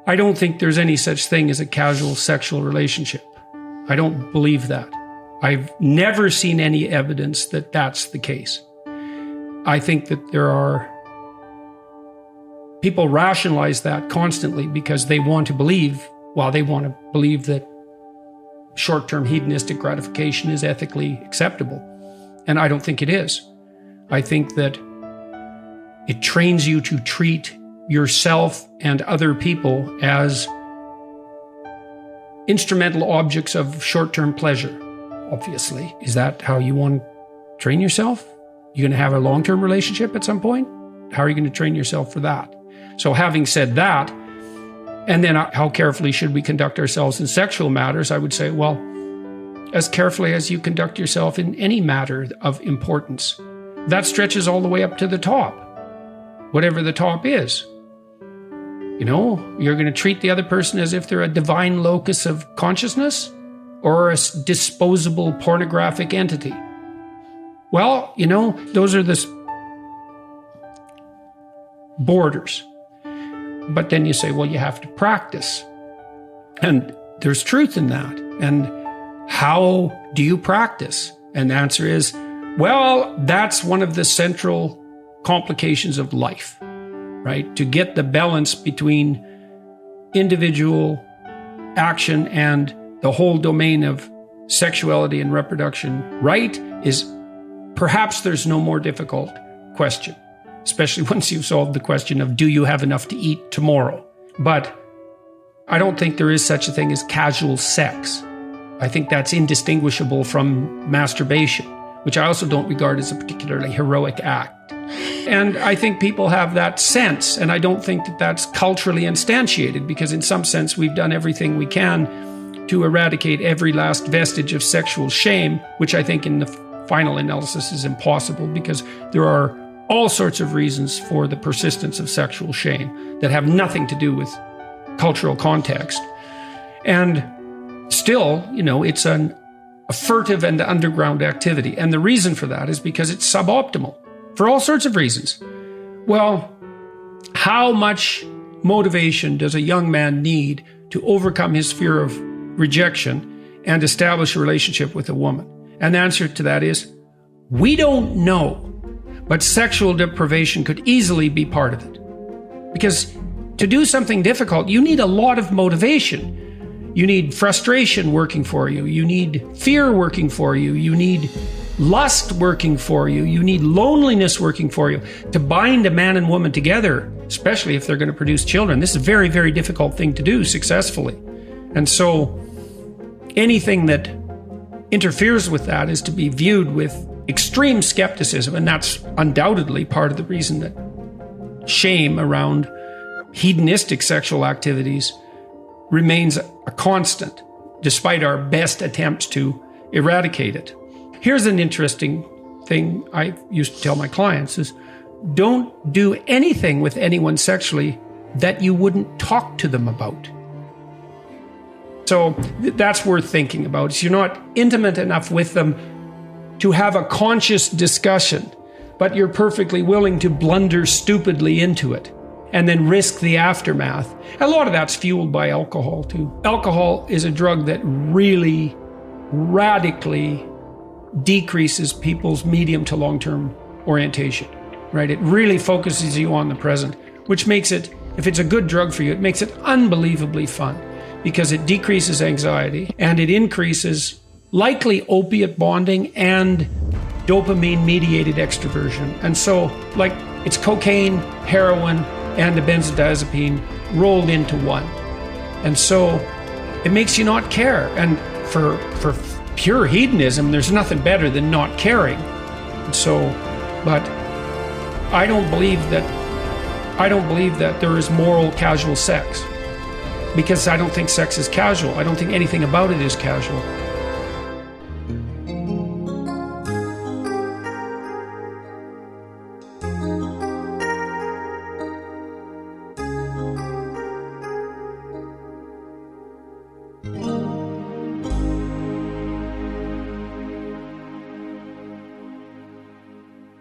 I don't think there's any such thing as a casual sexual relationship. I don't believe that. I've never seen any evidence that that's the case. I think that there are people rationalize that constantly because they want to believe, that short-term hedonistic gratification is ethically acceptable. And I don't think it is. I think that it trains you to treat yourself and other people as instrumental objects of short-term pleasure, obviously. Is that how you want to train yourself? You're going to have a long-term relationship at some point? How are you going to train yourself for that? So having said that, and then how carefully should we conduct ourselves in sexual matters? I would say, well, as carefully as you conduct yourself in any matter of importance. That stretches all the way up to the top, whatever the top is. You know, you're going to treat the other person as if they're a divine locus of consciousness or a disposable pornographic entity. Well, you know, those are the borders. But then you say, well, you have to practice. And there's truth in that. And how do you practice? And the answer is, well, that's one of the central complications of life, right? To get the balance between individual action and the whole domain of sexuality and reproduction right is perhaps there's no more difficult question, especially once you've solved the question of do you have enough to eat tomorrow? But I don't think there is such a thing as casual sex. I think that's indistinguishable from masturbation, which I also don't regard as a particularly heroic act. And I think people have that sense, and I don't think that that's culturally instantiated, because in some sense we've done everything we can to eradicate every last vestige of sexual shame, which I think in the final analysis is impossible, because there are all sorts of reasons for the persistence of sexual shame that have nothing to do with cultural context. And still, you know, it's a furtive and underground activity. And the reason for that is because it's suboptimal for all sorts of reasons. Well, how much motivation does a young man need to overcome his fear of rejection and establish a relationship with a woman? And the answer to that is, we don't know, but sexual deprivation could easily be part of it. Because to do something difficult, you need a lot of motivation. You need frustration working for you. You need fear working for you. You need lust working for you. You need loneliness working for you. To bind a man and woman together, especially if they're going to produce children, this is a very, very difficult thing to do successfully. And so anything that interferes with that is to be viewed with extreme skepticism. And that's undoubtedly part of the reason that shame around hedonistic sexual activities remains a constant, despite our best attempts to eradicate it. Here's an interesting thing I used to tell my clients is, don't do anything with anyone sexually that you wouldn't talk to them about. So that's worth thinking about. Is you're not intimate enough with them to have a conscious discussion, but you're perfectly willing to blunder stupidly into it and then risk the aftermath. A lot of that's fueled by alcohol too. Alcohol is a drug that really radically decreases people's medium to long-term orientation, right? It really focuses you on the present, which makes it, if it's a good drug for you, it makes it unbelievably fun because it decreases anxiety and it increases likely opiate bonding and dopamine-mediated extroversion. And so, like, it's cocaine, heroin, and the benzodiazepine rolled into one. And so it makes you not care. And for pure hedonism, there's nothing better than not caring. And so, but I don't believe that there is moral casual sex, because I don't think sex is casual. I don't think anything about it is casual.